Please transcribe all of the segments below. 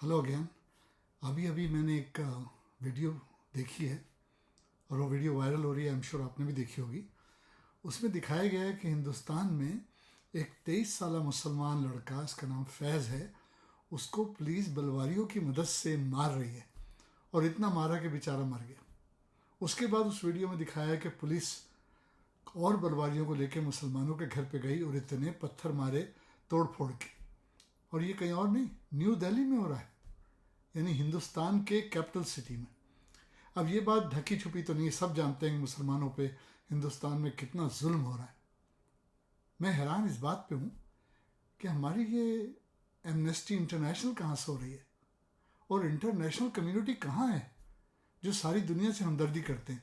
Hello again. अभी अभी मैंने एक वीडियो देखी है और वो वीडियो वायरल हो रही है। आई एम श्योर आपने भी देखी होगी। उसमें दिखाया गया है कि हिंदुस्तान में एक 23 साल मुसलमान लड़का, इसका नाम फैज़ है, उसको पुलिस बलवारियों की मदद से मार रही है और इतना मारा कि बेचारा मर गया। उसके बाद उस वीडियो में दिखाया है कि पुलिस और बलवारियों को लेकर मुसलमानों के घर पे गई और इतने पत्थर मारे तोड़ फोड़ के। और ये कहीं और नहीं, न्यू दिल्ली में हो रहा है, यानी हिंदुस्तान के कैपिटल सिटी में। अब ये बात ढकी छुपी तो नहीं, सब जानते हैं कि मुसलमानों पे हिंदुस्तान में कितना जुल्म हो रहा है। मैं हैरान इस बात पे हूँ कि हमारी ये एमनेस्टी इंटरनेशनल कहाँ से हो रही है और इंटरनेशनल कम्युनिटी कहाँ है जो सारी दुनिया से हमदर्दी करते हैं।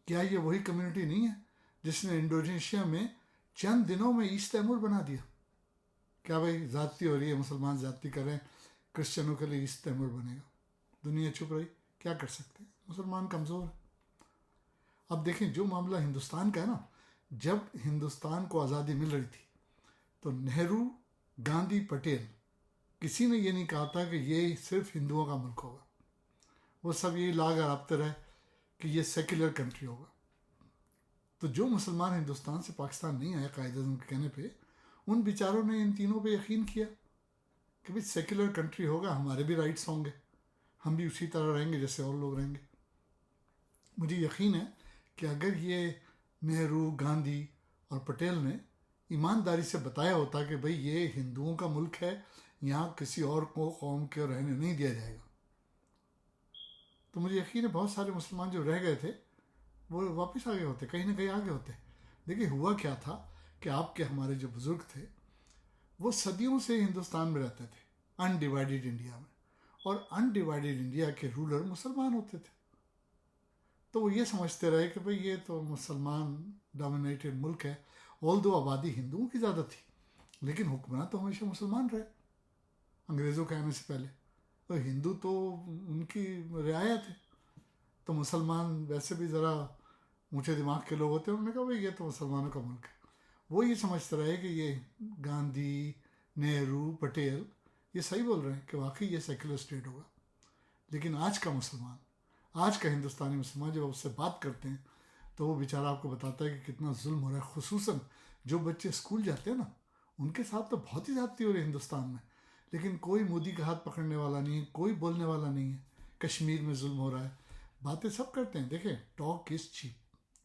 क्या ये वही कम्युनिटी नहीं है जिसने इंडोनेशिया में चंद दिनों में ईस्ट तैमूर बना दिया? क्या भाई ज़्यादती हो रही है, मुसलमान ज़्यादती कर रहे हैं, क्रिश्चियनों के लिए ईस्ट तैमूर बनेगा, दुनिया चुप रही, क्या कर सकते हैं, मुसलमान कमज़ोर है। अब देखें, जो मामला हिंदुस्तान का है ना, जब हिंदुस्तान को आज़ादी मिल रही थी तो नेहरू, गांधी, पटेल, किसी ने ये नहीं कहा था कि ये सिर्फ हिंदुओं का मुल्क होगा। वो सब यही लाग अराबते रहे कि ये सेक्युलर कंट्री होगा। तो जो मुसलमान हिंदुस्तान से पाकिस्तान नहीं आए कायदे के कहने पे, उन बेचारों ने इन तीनों पे यकीन किया कि भाई सेक्युलर कंट्री होगा, हमारे भी राइट्स होंगे, हम भी उसी तरह रहेंगे जैसे और लोग रहेंगे। मुझे यकीन है कि अगर ये नेहरू, गांधी और पटेल ने ईमानदारी से बताया होता कि भाई ये हिंदुओं का मुल्क है, यहाँ किसी और को कौम के रहने नहीं दिया जाएगा, तो मुझे यकीन है बहुत सारे मुसलमान जो रह गए थे वो वापस आ गए होते, कहीं ना कहीं आ गए होते। देखिए हुआ क्या था कि आपके हमारे जो बुज़ुर्ग थे वो सदियों से हिंदुस्तान में रहते थे, अनडिवाइडेड इंडिया में, और अनडिवाइडेड इंडिया के रूलर मुसलमान होते थे। तो वो ये समझते रहे कि भाई ये तो मुसलमान डोमिनेटेड मुल्क है, ऑल दो आबादी हिंदुओं की ज़्यादा थी, लेकिन हुक्मरान तो हमेशा मुसलमान रहे अंग्रेज़ों के आने से पहले। तो हिंदू तो उनकी रियाया थे, तो मुसलमान वैसे भी ज़रा ऊँचे दिमाग के लोग होते हैं, उन्होंने कहा भाई ये तो मुसलमानों का मुल्क है। वो ये समझते रहे कि ये गांधी, नेहरू, पटेल ये सही बोल रहे हैं कि वाकई ये सेक्युलर स्टेट होगा। लेकिन आज का मुसलमान, आज का हिंदुस्तानी मुसलमान जब उससे बात करते हैं तो वो बेचारा आपको बताता है कि कितना जुल्म हो रहा है। खुसूसन जो बच्चे स्कूल जाते हैं ना, उनके साथ तो बहुत ही ज़्यादती हो रही है हिंदुस्तान में, लेकिन कोई मोदी का हाथ पकड़ने वाला नहीं है, कोई बोलने वाला नहीं है। कश्मीर में जुल्म हो रहा है, बातें सब करते हैं। देखें, टॉक इज़ चीप,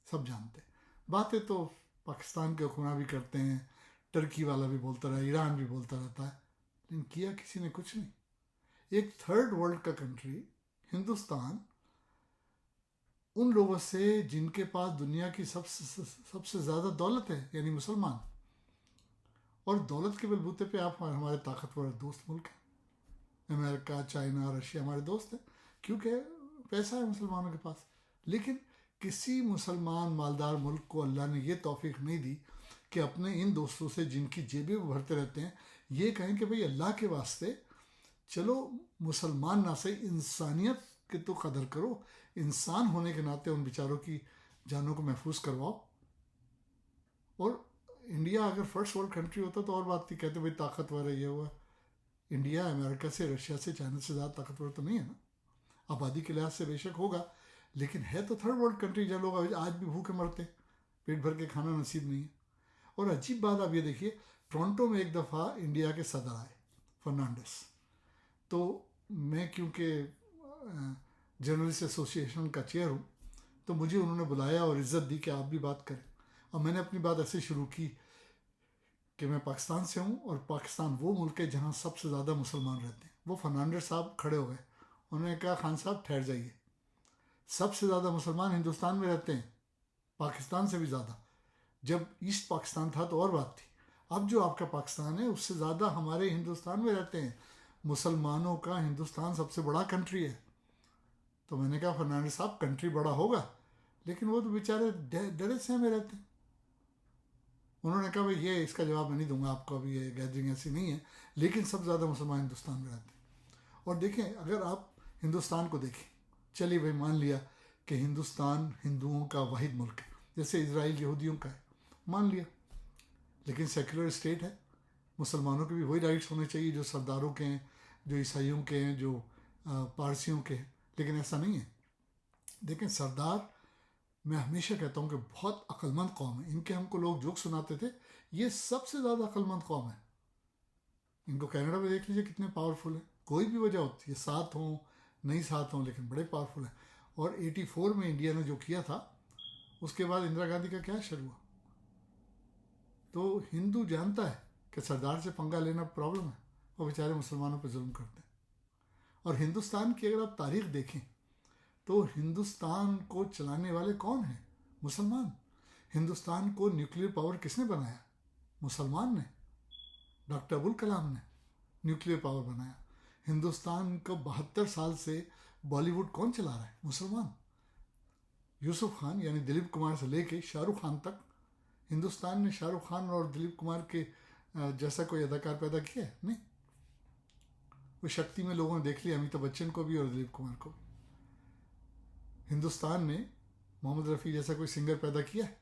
सब जानते हैं। बातें तो पाकिस्तान के हुक्मरान भी करते हैं, टर्की वाला भी बोलता रहा, ईरान भी बोलता रहता है, लेकिन किया किसी ने कुछ नहीं। एक थर्ड वर्ल्ड का कंट्री हिंदुस्तान उन लोगों से जिनके पास दुनिया की सबसे ज़्यादा दौलत है, यानी मुसलमान, और दौलत के बलबूते पे आप हमारे ताकतवर दोस्त मुल्क हैं, अमेरिका, चाइना, रशिया हमारे दोस्त हैं, क्योंकि पैसा है मुसलमानों के पास। लेकिन किसी मुसलमान मालदार मुल्क को अल्लाह ने ये तौफीक नहीं दी कि अपने इन दोस्तों से जिनकी जेबें भरते रहते हैं ये कहें कि भाई अल्लाह के वास्ते चलो मुसलमान ना सही, इंसानियत की तो कदर करो, इंसान होने के नाते उन बेचारों की जानों को महफूज करवाओ। और इंडिया अगर फर्स्ट वर्ल्ड कंट्री होता तो और बात थी, कहते भाई ताकतवर है ये हुआ। इंडिया अमेरिका से, रशिया से, चाइना से ज़्यादा ताकतवर तो नहीं है ना, आबादी के लिहाज से बेशक होगा, लेकिन है तो थर्ड वर्ल्ड कंट्री जहाँ लोग आज भी भूखे मरते हैं, पेट भर के खाना नसीब नहीं है। और अजीब बात आप ये देखिए, टोरंटो में एक दफ़ा इंडिया के सदर आए, फर्नांडिस। तो मैं क्योंकि जर्नलिस्ट एसोसिएशन का चेयर हूँ, तो मुझे उन्होंने बुलाया और इज़्ज़त दी कि आप भी बात करें। और मैंने अपनी बात ऐसे शुरू की कि मैं पाकिस्तान से हूँ और पाकिस्तान वो मुल्क है जहाँ सबसे ज़्यादा मुसलमान रहते हैं। वो फर्नांडिस साहब खड़े हो गए, उन्होंने कहा खान साहब ठहर जाइए, सबसे ज़्यादा मुसलमान हिंदुस्तान में रहते हैं, पाकिस्तान से भी ज़्यादा। जब ईस्ट पाकिस्तान था तो और बात थी, अब जो आपका पाकिस्तान है उससे ज़्यादा हमारे हिंदुस्तान में रहते हैं। मुसलमानों का हिंदुस्तान सबसे बड़ा कंट्री है। तो मैंने कहा फर्नांडिस साहब कंट्री बड़ा होगा, लेकिन वो तो बेचारे डरे से में रहते हैं। उन्होंने कहा भाई ये इसका जवाब मैं नहीं दूंगा आपको, अभी ये गैदरिंग ऐसी नहीं है, लेकिन सब ज़्यादा मुसलमान हिंदुस्तान में रहते हैं। और देखें, अगर आप हिंदुस्तान को देखें, चलिए भाई मान लिया कि हिंदुस्तान हिंदुओं का वाहिद मुल्क है, जैसे इजराइल यहूदियों का है, मान लिया, लेकिन सेक्युलर स्टेट है, मुसलमानों के भी वही राइट्स होने चाहिए जो सरदारों के हैं, جو عیسائیوں کے ہیں, جو پارسیوں کے ہیں, لیکن ایسا نہیں ہے. دیکھیں سردار, میں ہمیشہ کہتا ہوں کہ بہت عقل مند قوم ہے. ان کے ہم کو لوگ جوک سناتے تھے, یہ سب سے زیادہ عقل مند قوم ہے. ان کو کینیڈا میں دیکھ لیجیے کتنے پاورفل ہیں. کوئی بھی وجہ ہوتی ہے, ساتھ ہوں نہیں ساتھ ہوں, لیکن بڑے پاورفل ہیں. اور 84 میں انڈیا نے جو کیا تھا, اس کے بعد اندرا گاندھی کا کیا شروع ہوا. تو ہندو جانتا ہے کہ سردار سے پنگا لینا پرابلم ہے, وہ بیچارے مسلمانوں پہ ظلم کرتے ہیں. اور ہندوستان کی اگر آپ تاریخ دیکھیں تو ہندوستان کو چلانے والے کون ہیں؟ مسلمان. ہندوستان کو نیوکلیر پاور کس نے بنایا؟ مسلمان نے. ڈاکٹر ابوالکلام نے نیوکلیر پاور بنایا. ہندوستان کو 72 سال سے بالی ووڈ کون چلا رہا ہے؟ مسلمان. یوسف خان یعنی دلیپ کمار سے لے کے شاہ رخ خان تک, ہندوستان نے شاہ رخ خان اور دلیپ کمار کے جیسا کوئی اداکار پیدا کیا ہے؟ نہیں. وہ شکتی میں لوگوں نے دیکھ لیا امیتابھ بچن کو بھی اور دلیپ کمار کو بھی. ہندوستان نے محمد رفیع جیسا کوئی سنگر پیدا کیا ہے؟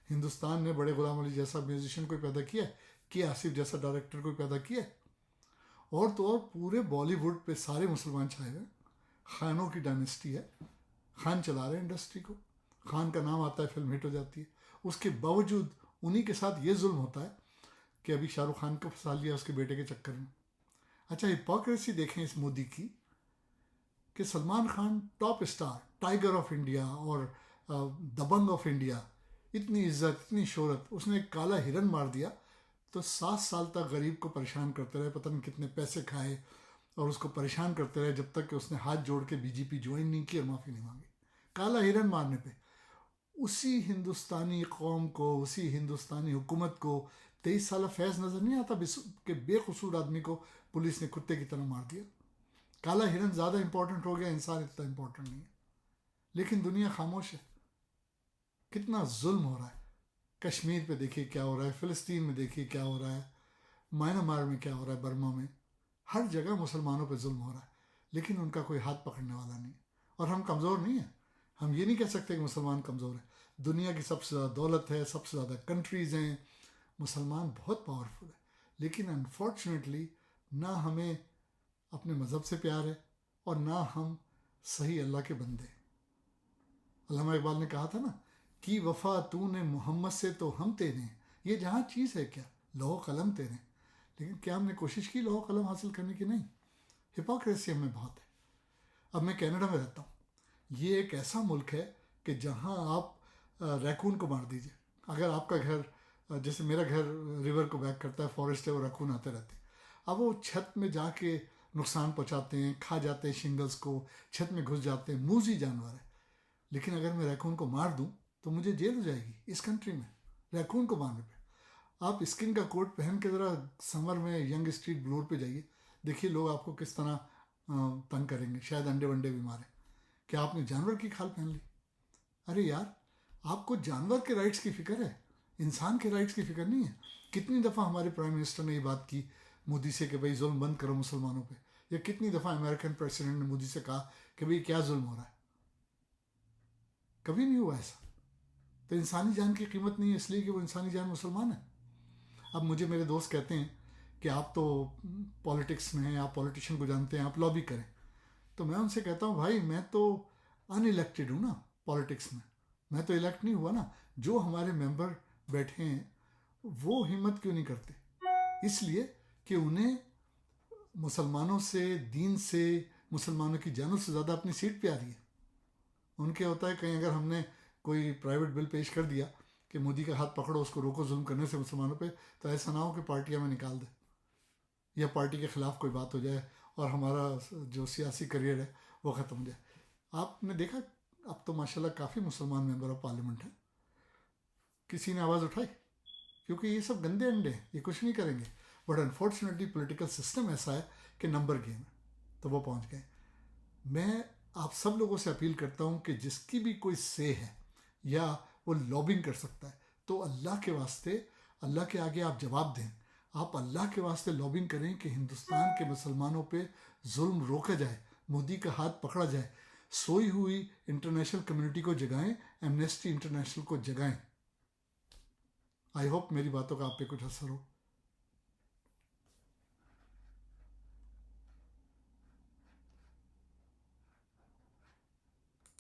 ہندوستان نے بڑے غلام علی جیسا میوزیشین کوئی پیدا کیا ہے؟ کہ آصف جیسا ڈائریکٹر کوئی پیدا کیا ہے؟ اور تو اور پورے بالی ووڈ پہ سارے مسلمان چھائے ہوئے. خانوں کی ڈائنیسٹی ہے, خان چلا رہے ہیں انڈسٹری کو. خان کا نام آتا ہے, فلم ہٹ ہو جاتی ہے. اس کے باوجود انہی کے ساتھ یہ ظلم ہوتا ہے کہ ابھی شاہ رخ خان کو پھنسا لیا اس کے بیٹے کے چکر میں. اچھا ہپوکریسی دیکھیں اس مودی کی, کہ Salman Khan top star, tiger of India اور دبنگ آف انڈیا, اتنی عزت اتنی شہرت, اس نے ایک کالا ہرن مار دیا تو 7 سال تک غریب کو پریشان کرتے رہے, پتہ نہیں کتنے پیسے کھائے اور اس کو پریشان کرتے رہے جب تک کہ اس نے ہاتھ جوڑ کے بی جے پی جوائن نہیں کی اور معافی نہیں مانگی. کالا ہرن مارنے پہ اسی ہندوستانی قوم کو, اسی ہندوستانی حکومت کو 23 سالہ فیض نظر نہیں آتا کہ بے قصور آدمی کو پولیس نے کتے کی طرح مار دیا. کالا ہرن زیادہ امپورٹنٹ ہو گیا, انسان اتنا امپورٹنٹ نہیں ہے. لیکن دنیا خاموش ہے. کتنا ظلم ہو رہا ہے. کشمیر پہ دیکھیے کیا ہو رہا ہے, فلسطین میں دیکھیے کیا ہو رہا ہے, میانمار میں کیا ہو رہا ہے, برما میں, ہر جگہ مسلمانوں پہ ظلم ہو رہا ہے. لیکن ان کا کوئی ہاتھ پکڑنے والا نہیں. اور ہم کمزور نہیں ہیں. ہم یہ نہیں کہہ سکتے کہ مسلمان کمزور ہیں. دنیا کی سب سے زیادہ دولت ہے, سب سے زیادہ کنٹریز ہیں, مسلمان بہت پاورفل ہے. لیکن انفارچونیٹلی نہ ہمیں اپنے مذہب سے پیار ہے اور نہ ہم صحیح اللہ کے بندے. علامہ اقبال نے کہا تھا نا, کی وفا تو نے محمد سے تو ہم تیرے ہیں, یہ جہاں چیز ہے کیا لوح قلم تیرے. لیکن کیا ہم نے کوشش کی لوح قلم حاصل کرنے کی؟ نہیں. ہپوکریسی ہم میں بہت ہے. اب میں کینیڈا میں رہتا ہوں. یہ ایک ایسا ملک ہے کہ جہاں آپ ریکون کو مار دیجئے, اگر آپ کا گھر, جیسے میرا گھر ریور کو بیک کرتا ہے, فارسٹ ہے, وہ ریکون آتے رہتے ہیں. اب وہ چھت میں جا کے نقصان پہنچاتے ہیں, کھا جاتے ہیں شنگلز کو, چھت میں گھس جاتے ہیں, موذی جانور ہے. لیکن اگر میں ریکون کو مار دوں تو مجھے جیل ہو جائے گی اس کنٹری میں, ریکون کو مارنے پہ. آپ اسکن کا کوٹ پہن کے ذرا سمر میں ینگ اسٹریٹ بلور پہ جائیے, دیکھیے لوگ آپ کو کس طرح تنگ کریں گے, شاید انڈے ونڈے بھی ماریں. کہ آپ نے جانور کی کھال پہن لی. ارے یار, آپ کو جانور کے رائٹس کی فکر ہے, انسان کے رائٹس کی فکر نہیں ہے. کتنی دفعہ ہمارے پرائم منسٹر نے یہ بات کی مودی سے کہ بھائی ظلم بند کرو مسلمانوں پہ, یا کتنی دفعہ امریکن پریسیڈنٹ نے مودی سے کہا کہ بھائی کیا ظلم ہو رہا ہے. کبھی نہیں ہوا ایسا. تو انسانی جان کی قیمت نہیں ہے اس لیے کہ وہ انسانی جان مسلمان ہے. اب مجھے میرے دوست کہتے ہیں کہ آپ تو پالیٹکس میں ہیں, آپ پولیٹیشین کو جانتے ہیں, آپ لابی کریں. تو میں ان سے کہتا ہوں بھائی میں تو ان الیکٹڈ ہوں نا پالیٹکس میں تو الیکٹ نہیں ہوا نا. جو ہمارے ممبر بیٹھے ہیں وہ ہمت کیوں نہیں کرتے؟ اس لیے کہ انہیں مسلمانوں سے, دین سے, مسلمانوں کی جانوں سے زیادہ اپنی سیٹ پیاری ہے. ان کے ہوتا ہے کہیں اگر ہم نے کوئی پرائیویٹ بل پیش کر دیا کہ مودی کا ہاتھ پکڑو, اس کو روکو ظلم کرنے سے مسلمانوں پہ, تو ایسا نہ ہو کہ پارٹیاں میں نکال دے یا پارٹی کے خلاف کوئی بات ہو جائے اور ہمارا جو سیاسی کریئر ہے وہ ختم ہو جائے. آپ نے دیکھا اب تو ماشاءاللہ کافی مسلمان ممبر آف پارلیمنٹ ہیں. کسی نے آواز اٹھائی؟ کیونکہ یہ سب گندے انڈے ہیں, یہ کچھ نہیں کریں گے. بٹ انفارچونیٹلی پولیٹیکل سسٹم ایسا ہے کہ نمبر گیم ہے, تو وہ پہنچ گئے. میں آپ سب لوگوں سے اپیل کرتا ہوں کہ جس کی بھی کوئی سے ہے یا وہ لابنگ کر سکتا ہے تو اللہ کے واسطے, اللہ کے آگے آپ جواب دیں. آپ اللہ کے واسطے لابنگ کریں کہ ہندوستان کے مسلمانوں پہ ظلم روکا جائے, مودی کا ہاتھ پکڑا جائے. سوئی ہوئی انٹرنیشنل کمیونٹی کو جگائیں, ایمنیسٹی انٹرنیشنل کو جگائیں. آئی ہوپ میری باتوں کا آپ پہ کچھ اثر ہو.